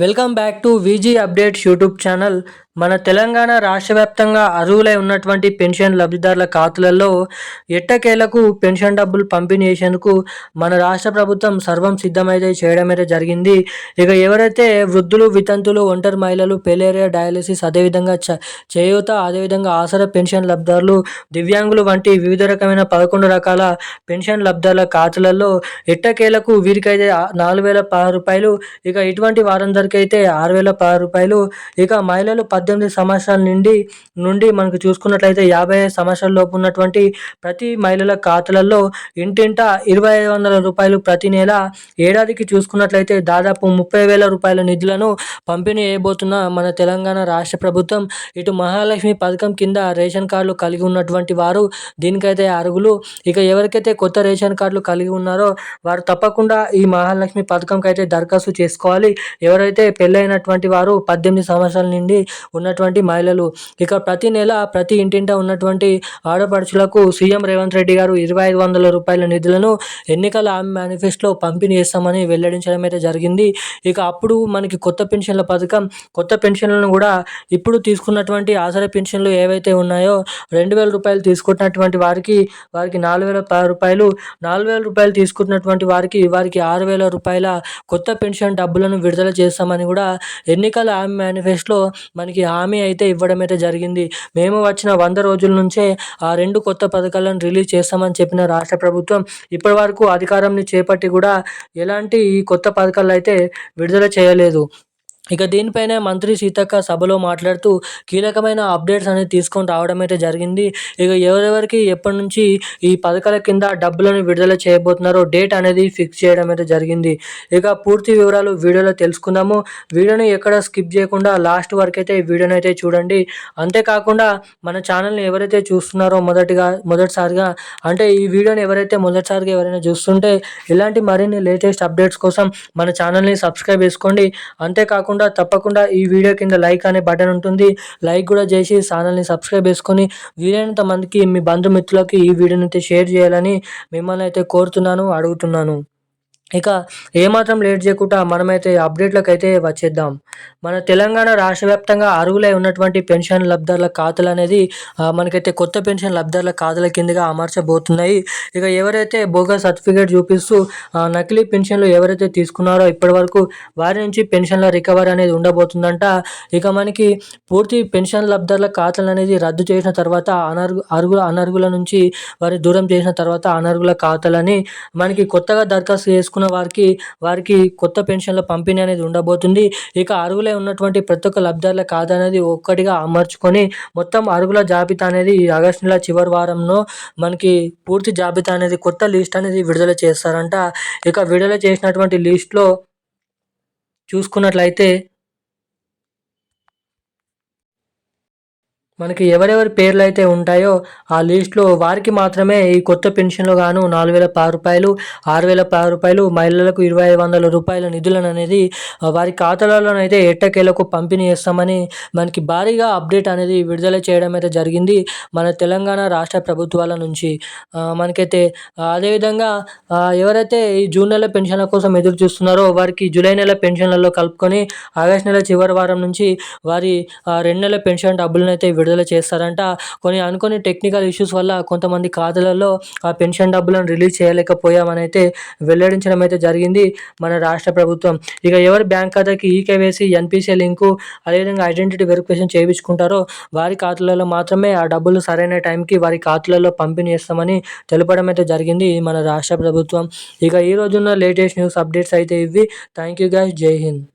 Welcome back to VG updates YouTube channel. మన తెలంగాణ రాష్ట్ర వ్యాప్తంగా అర్హులై ఉన్నటువంటి పెన్షన్ లబ్ధిదారుల ఖాతాలలో ఎట్టకేలకు పెన్షన్ డబ్బులు పంపిణీ చేసేందుకు మన రాష్ట్ర ప్రభుత్వం సర్వం సిద్ధమైతే చేయడమైతే జరిగింది. ఇక ఎవరైతే వృద్ధులు, వితంతులు, ఒంటరి మహిళలు, పెలేరియా, డయాలసిస్, అదేవిధంగా చేయూత, అదేవిధంగా ఆసరా పెన్షన్ లబ్ధిదారులు, దివ్యాంగులు వంటి వివిధ రకమైన 11 రకాల పెన్షన్ లబ్ధిదారుల ఖాతాలలో ఎట్టకేలకు వీరికైతే 4,016 రూపాయలు, ఇక ఇటువంటి వారందరికీ అయితే 6,016 రూపాయలు, ఇక మహిళలు 18 సంవత్సరాల నుండి మనకు చూసుకున్నట్లయితే 55 సంవత్సరాల లోపు ఉన్నటువంటి ప్రతి మహిళల ఖాతాలలో ఇంటింటా 2,500 రూపాయలు ప్రతి నెల, ఏడాదికి చూసుకున్నట్లయితే దాదాపు 30,000 రూపాయల నిధులను పంపిణీ చేయబోతున్న మన తెలంగాణ రాష్ట్ర ప్రభుత్వం. ఇటు మహాలక్ష్మి పథకం కింద రేషన్ కార్డులు కలిగి ఉన్నటువంటి వారు దీనికైతే అర్హులు. ఇక ఎవరికైతే కొత్త రేషన్ కార్డులు కలిగి ఉన్నారో వారు తప్పకుండా ఈ మహాలక్ష్మి పథకంకి అయితే దరఖాస్తు చేసుకోవాలి. ఎవరైతే పెళ్ళైనటువంటి వారు 18 సంవత్సరాల నుండి ఉన్నటువంటి మహిళలు. ఇక ప్రతి నెల ప్రతి ఇంటింటా ఉన్నటువంటి ఆడపడుచులకు సీఎం రేవంత్ రెడ్డి గారు 2,500 రూపాయల నిధులను ఎన్నికల హామీ మేనిఫెస్టోలో పంపిణీ చేస్తామని వెల్లడించడం అయితే జరిగింది. ఇక అప్పుడు మనకి కొత్త పెన్షన్ల పథకం, కొత్త పెన్షన్లను కూడా ఇప్పుడు తీసుకున్నటువంటి ఆసరా పెన్షన్లు ఏవైతే ఉన్నాయో 2,000 రూపాయలు తీసుకున్నటువంటి వారికి 4,016 రూపాయలు, 4,000 రూపాయలు తీసుకున్నటువంటి వారికి 6,000 రూపాయల కొత్త పెన్షన్ డబ్బులను విడుదల చేస్తామని కూడా ఎన్నికల హామీ మేనిఫెస్టోలో మనకి హామీ అయితే ఇవ్వడం అయితే జరిగింది. మేము వచ్చిన 100 రోజుల నుంచే ఆ 2 కొత్త పథకాలను రిలీజ్ చేస్తామని చెప్పిన రాష్ట్ర ప్రభుత్వం ఇప్పటి వరకు అధికారంని చేపట్టి కూడా ఎలాంటి ఈ కొత్త పథకాలు అయితే విడుదల చేయలేదు. ఇక దీనిపైనే మంత్రి సీతక్క సభలో మాట్లాడుతూ కీలకమైన అప్డేట్స్ అనేది తీసుకొని రావడం అయితే జరిగింది. ఇక ఎవరెవరికి ఎప్పటి నుంచి ఈ పథకాల కింద డబ్బులను విడుదల చేయబోతున్నారో డేట్ అనేది ఫిక్స్ చేయడం అయితే జరిగింది. ఇక పూర్తి వివరాలు వీడియోలో తెలుసుకుందాము. వీడియోని ఎక్కడ స్కిప్ చేయకుండా లాస్ట్ వరకు అయితే ఈ వీడియోని అయితే చూడండి. అంతేకాకుండా మన ఛానల్ని ఎవరైతే చూస్తున్నారో మొదటిసారిగా అంటే ఈ వీడియోని ఎవరైతే మొదటిసారిగా ఎవరైనా చూస్తుంటే ఇలాంటి మరిన్ని లేటెస్ట్ అప్డేట్స్ కోసం మన ఛానల్ని సబ్స్క్రైబ్ చేసుకోండి. అంతేకాకుండా తప్పకుండా ఈ వీడియో కింద లైక్ అనే బటన్ ఉంటుంది. లైక్ కూడా చేసి ఛానల్ని సబ్స్క్రైబ్ చేసుకొని వీలైనంత మందికి మీ బంధుమిత్రులకి ఈ వీడియోని అయితే షేర్ చేయాలని మిమ్మల్ని అయితే కోరుతున్నాను, అడుగుతున్నాను. ఇక ఏమాత్రం లేట్ చేయకుండా మనమైతే అప్డేట్లకు అయితే వచ్చేద్దాం. మన తెలంగాణ రాష్ట్ర వ్యాప్తంగా అర్హులై ఉన్నటువంటి పెన్షన్ లబ్ధిదారుల ఖాతాలు అనేది మనకైతే కొత్త పెన్షన్ లబ్ధిదారుల ఖాతాల కిందగా అమర్చబోతున్నాయి. ఇక ఎవరైతే బోగస్ సర్టిఫికేట్ చూపిస్తూ నకిలీ పెన్షన్లు ఎవరైతే తీసుకున్నారో ఇప్పటి వరకు వారి నుంచి పెన్షన్ల రికవరీ అనేది ఉండబోతుందంట. ఇక మనకి పూర్తి పెన్షన్ లబ్ధిదారుల ఖాతాలు అనేది రద్దు చేసిన తర్వాత అనర్హుల నుంచి వారి దూరం చేసిన తర్వాత అనర్హుల ఖాతాలని మనకి కొత్తగా దరఖాస్తు చేసుకున్న వారికి కొత్త పెన్షన్ల పంపిణీ అనేది ఉండబోతుంది. ఇక అర్హులై ఉన్నటువంటి ప్రతి ఒక్క లబ్ధిదారుల ఖాతా అనేది ఒక్కటిగా అమర్చుకొని మొత్తం అర్హుల జాబితా అనేది ఆగస్టు నెల చివరి వారంలో మనకి పూర్తి జాబితా అనేది కొత్త లిస్ట్ అనేది విడుదల చేస్తారంట. ఇక విడుదల చేసినటువంటి లిస్ట్లో చూసుకున్నట్లయితే మనకి ఎవరెవరి పేర్లు అయితే ఉంటాయో ఆ లిస్ట్లో వారికి మాత్రమే ఈ కొత్త పెన్షన్లు గాను 4,016 రూపాయలు, 6,016 రూపాయలు, మహిళలకు 2,500 రూపాయల నిధులను అనేది వారి ఖాతాలలోనైతే ఎట్టకేలకు పంపిణీ చేస్తామని మనకి భారీగా అప్డేట్ అనేది విడుదల చేయడం అయితే జరిగింది మన తెలంగాణ రాష్ట్ర ప్రభుత్వాల నుంచి. మనకైతే అదేవిధంగా ఎవరైతే ఈ జూన్ నెల పెన్షన్ల కోసం ఎదురు చూస్తున్నారో వారికి జూలై నెల పెన్షన్లలో కలుపుకొని ఆగస్టు నెల చివరి వారం నుంచి వారి 2 నెలల పెన్షన్ డబ్బులను అయితే విడుదల చేస్తారంట. కొన్ని అనుకోని టెక్నికల్ ఇష్యూస్ వల్ల కొంతమంది ఖాతాలలో ఆ పెన్షన్ డబ్బులను రిలీజ్ చేయలేకపోయామని అయితే వెల్లడించడం అయితే జరిగింది మన రాష్ట్ర ప్రభుత్వం. ఇక ఎవరి బ్యాంక్ ఖాతాకి ఈకేవైసీ, ఎన్పిసిఐ లింకు, అదేవిధంగా ఐడెంటిటీ వెరిఫికేషన్ చేయించుకుంటారో వారి ఖాతాలలో మాత్రమే ఆ డబ్బులు సరైన టైంకి వారి ఖాతాలలో పంపిణీ చేస్తామని తెలపడం అయితే జరిగింది మన రాష్ట్ర ప్రభుత్వం. ఇక ఈ రోజున్న లేటెస్ట్ న్యూస్ అప్డేట్స్ అయితే ఇవి. Thank you guys. జై హింద్.